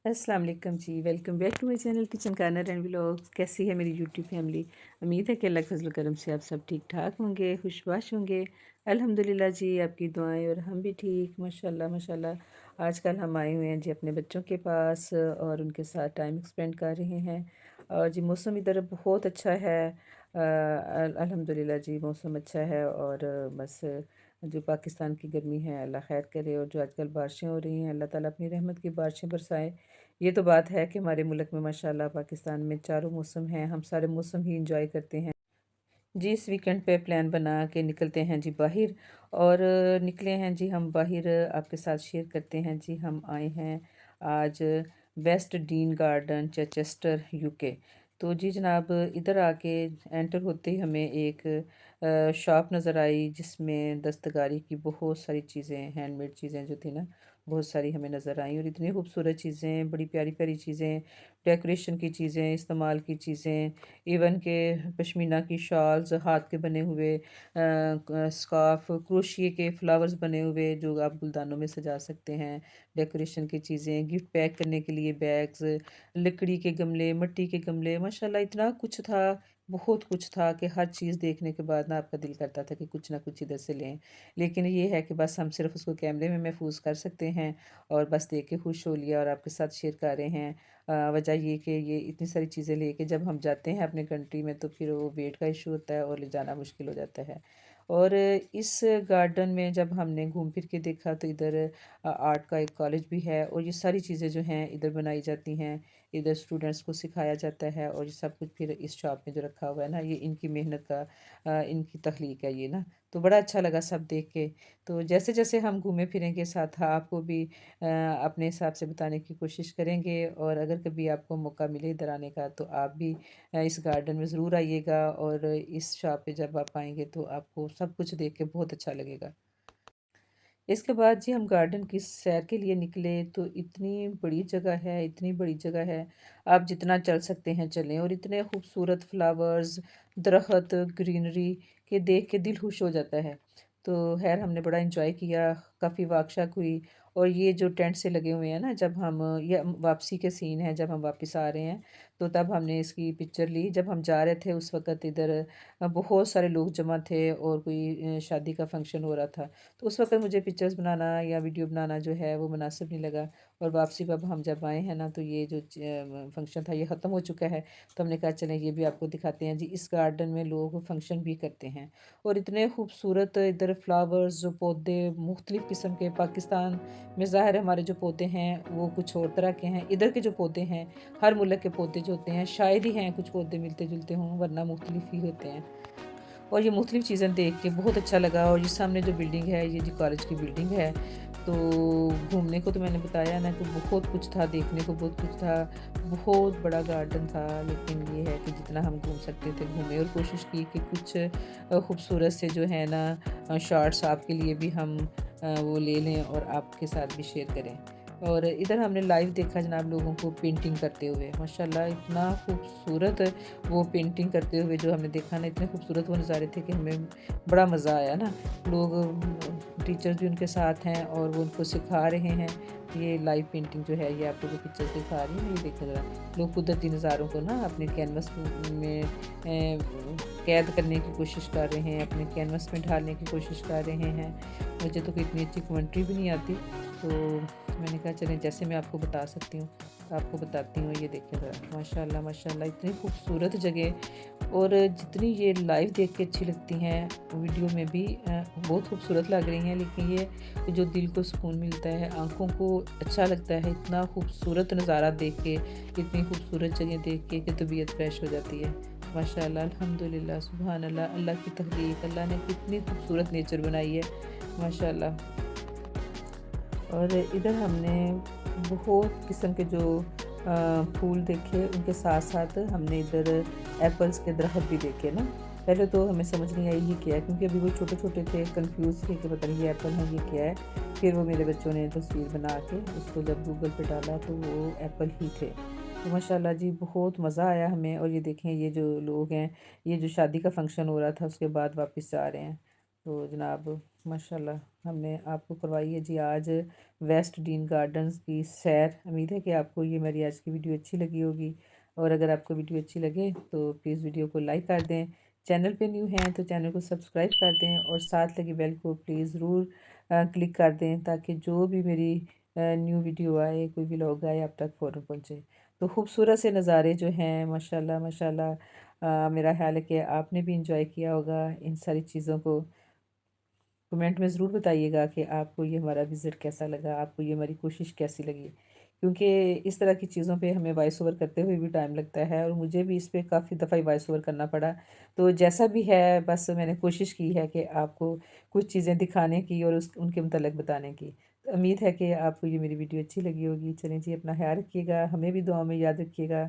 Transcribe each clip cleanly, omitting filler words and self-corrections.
अस्सलाम वालेकुम जी, welcome back to my channel kitchen corner and vlogs. कैसी है मेरी यूट्यूब फैमिली? उम्मीद है कि अल्लाह के फजल करम से आप सब ठीक ठाक होंगे, खुशबाश होंगे। अल्हम्दुलिल्लाह जी, आपकी दुआएं और हम भी ठीक, माशाल्लाह माशाल्लाह। आजकल हम आए हुए हैं जी अपने बच्चों के पास और उनके साथ टाइम स्पेंड कर रहे हैं। और जी मौसम इधर बहुत अच्छा है। अल्हम्दुलिल्लाह जी, मौसम अच्छा है। और बस जो पाकिस्तान की गर्मी है अल्लाह खैर करे, और जो आजकल बारिशें हो रही हैं अल्लाह ताला अपनी रहमत की बारिशें बरसाए। ये तो बात है कि हमारे मुल्क में माशाल्लाह पाकिस्तान में चारों मौसम हैं, हम सारे मौसम ही इंजॉय करते हैं जी। इस वीकेंड पे प्लान बना के निकलते हैं जी बाहर। और निकले हैं जी हम बाहर, आपके साथ शेयर करते हैं जी। हम आए हैं आज waste dean garden, Chichester, UK. तो जी जनाब, इधर आके एंटर होते ही हमें एक शॉप नज़र आई जिसमें दस्तकारी की बहुत सारी चीज़ें, हैंडमेड चीज़ें जो थी ना, बहुत सारी हमें नज़र आई। और इतनी खूबसूरत चीज़ें, बड़ी प्यारी प्यारी चीज़ें, डेकोरेशन की चीज़ें, इस्तेमाल की चीज़ें, इवन के पश्मीना की शॉल्स, हाथ के बने हुए स्कार्फ, क्रोशिए के फ्लावर्स बने हुए जो आप गुलदानों में सजा सकते हैं, डेकोरेशन की चीज़ें, गिफ्ट पैक करने के लिए बैग्स, लकड़ी के गमले, मिट्टी के गमले, माशाल्लाह इतना कुछ था, बहुत कुछ था कि हर चीज़ देखने के बाद ना आपका दिल करता था कि कुछ ना कुछ इधर से लें। लेकिन ये है कि बस हम सिर्फ उसको कैमरे में महफूज कर सकते हैं और बस देख के खुश हो लिया और आपके साथ शेयर कर रहे हैं। वजह ये कि ये इतनी सारी चीज़ें लेके जब हम जाते हैं अपने कंट्री में तो फिर वो वेट का इशू होता है और ले जाना मुश्किल हो जाता है। और इस गार्डन में जब हमने घूम फिर के देखा तो इधर आर्ट का एक कॉलेज भी है और ये सारी चीज़ें जो हैं इधर बनाई जाती हैं, इधर स्टूडेंट्स को सिखाया जाता है। और ये सब कुछ फिर इस शॉप में जो रखा हुआ है ना, ये इनकी मेहनत का इनकी तख्लीक है ये ना। तो बड़ा अच्छा लगा सब देख के। तो जैसे जैसे हम घूमे फिरेंगे साथ आपको भी अपने हिसाब से बताने की कोशिश करेंगे। और अगर कभी आपको मौका मिले इधर आने का तो आप भी इस गार्डन में ज़रूर आइएगा। और इस शॉप पे जब आप आएंगे तो आपको सब कुछ देख के बहुत अच्छा लगेगा। इसके बाद जी हम गार्डन की सैर के लिए निकले तो इतनी बड़ी जगह है, इतनी बड़ी जगह है, आप जितना चल सकते हैं चलें। और इतने खूबसूरत फ्लावर्स, दरख्त, ग्रीनरी के देख के दिल खुश हो जाता है। तो खैर हमने बड़ा इंजॉय किया, काफ़ी वाकशाक हुई। और ये जो टेंट से लगे हुए हैं ना, जब हम ये वापसी के सीन है, जब हम वापस आ रहे हैं तो तब हमने इसकी पिक्चर ली। जब हम जा रहे थे उस वक़्त इधर बहुत सारे लोग जमा थे और कोई शादी का फंक्शन हो रहा था। तो उस वक़्त मुझे पिक्चर्स बनाना या वीडियो बनाना जो है वो मुनासिब नहीं लगा। और वापसी पे अब हम जब आए हैं ना तो ये जो फंक्शन था ये ख़त्म हो चुका है। तो हमने कहा चलें ये भी आपको दिखाते हैं जी। इस गार्डन में लोग फंक्शन भी करते हैं और इतने खूबसूरत इधर फ्लावर्स, जो पौधे मुख्तलिफ़ किस्म के, पाकिस्तान में ज़ाहिर है हमारे जो पौधे हैं वो कुछ और तरह के हैं, इधर के जो पौधे हैं हर मुल्क के पौधे जो होते हैं शायद ही हैं कुछ पौधे मिलते जुलते हों, वरना मुख्तलिफ ही होते हैं। और ये मुख्तलिफ़ चीज़ें देख के बहुत अच्छा लगा। और ये सामने जो बिल्डिंग है ये जी कॉलेज की बिल्डिंग है। तो घूमने को तो मैंने बताया ना कि बहुत कुछ था, देखने को बहुत कुछ था, बहुत बड़ा गार्डन था। लेकिन ये है कि जितना हम घूम सकते थे घूमे और कोशिश की कि कुछ खूबसूरत से जो है ना शॉट्स आपके लिए भी हम वो ले लें और आपके साथ भी शेयर करें। और इधर हमने लाइव देखा जनाब लोगों को पेंटिंग करते हुए, माशाल्लाह इतना खूबसूरत वो पेंटिंग करते हुए जो हमने देखा ना, इतने खूबसूरत वो नज़ारे थे कि हमें बड़ा मज़ा आया ना। लोग टीचर्स भी उनके साथ हैं और वो उनको सिखा रहे हैं। ये लाइव पेंटिंग जो है ये आपको जो पिक्चर्स दिखा रही है ये देखें ज़रा। लोग कुदरती नज़ारों को ना अपने कैनवस में कैद करने की कोशिश कर रहे हैं, अपने कैनवस में ढालने की कोशिश कर रहे हैं। मुझे तो कोई इतनी अच्छी कमेंट्री भी नहीं आती, तो मैंने कहा चलें जैसे मैं आपको बता सकती हूँ तो आपको बताती हूँ। ये देखें ज़रा, माशाल्लाह माशाल्लाह इतनी खूबसूरत जगह। और जितनी ये लाइव देख के अच्छी लगती हैं वीडियो में भी बहुत खूबसूरत लग रही हैं। लेकिन ये जो दिल को सुकून मिलता है, आँखों को अच्छा लगता है इतना खूबसूरत नज़ारा देख के, इतनी खूबसूरत जगह देख के कि तबीयत फ्रेश हो जाती है। माशाल्लाह, अल्हम्दुलिल्लाह, सुभान अल्लाह, अल्लाह की तख्लीक, अल्लाह ने कितनी खूबसूरत नेचर बनाई है, माशाल्लाह। और इधर हमने बहुत किस्म के जो फूल देखे, उनके साथ साथ हमने इधर एप्पल्स के दरख्त भी देखे ना। पहले तो हमें समझ नहीं आई ये क्या है, क्योंकि अभी वो छोटे छोटे थे, कंफ्यूज थे कि पता नहीं ये एप्पल है ये क्या है। फिर वो मेरे बच्चों ने तस्वीर बना के उसको जब गूगल पे डाला तो वो एप्पल ही थे। तो माशाल्लाह जी बहुत मज़ा आया हमें। और ये देखें ये जो लोग हैं, ये जो शादी का फंक्शन हो रहा था उसके बाद वापस जा रहे हैं। तो जनाब माशाल्लाह ہم نے آپ کو کروائی ہے جی آج ویسٹ ڈین گارڈنز کی سیر۔ امید ہے کہ آپ کو یہ میری آج کی ویڈیو اچھی لگی ہوگی، اور اگر آپ کو ویڈیو اچھی لگے تو پلیز ویڈیو کو لائک کر دیں، چینل پہ نیو ہیں تو چینل کو سبسکرائب کر دیں، اور ساتھ لگی بیل کو پلیز ضرور کلک کر دیں تاکہ جو بھی میری نیو ویڈیو آئے، کوئی ولاگ آئے، آپ تک فوراً پہنچے۔ تو خوبصورت سے نظارے جو ہیں ماشاءاللہ ماشاءاللہ، میرا خیال ہے کہ آپ نے بھی انجوائے کیا ہوگا ان ساری چیزوں کو۔ کمنٹ میں ضرور بتائیے گا کہ آپ کو یہ ہمارا وزٹ کیسا لگا، آپ کو یہ ہماری کوشش کیسی لگی، کیونکہ اس طرح کی چیزوں پہ ہمیں وائس اوور کرتے ہوئے بھی ٹائم لگتا ہے، اور مجھے بھی اس پہ کافی دفعہ وائس اوور کرنا پڑا۔ تو جیسا بھی ہے بس میں نے کوشش کی ہے کہ آپ کو کچھ چیزیں دکھانے کی اور ان کے متعلق بتانے کی۔ تو امید ہے کہ آپ کو یہ میری ویڈیو اچھی لگی ہوگی۔ چلیں جی، اپنا خیال رکھیے گا، ہمیں بھی دعاؤں میں یاد رکھیے گا۔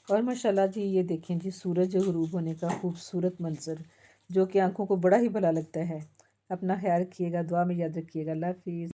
اور ماشاءاللہ جی یہ دیکھیں جی سورج غروب ہونے کا خوبصورت منظر، جو کہ آنکھوں کو بڑا ہی بھلا لگتا ہے۔ اپنا خیال رکھیے گا، دعا میں یاد رکھیے گا۔ اللہ حافظ۔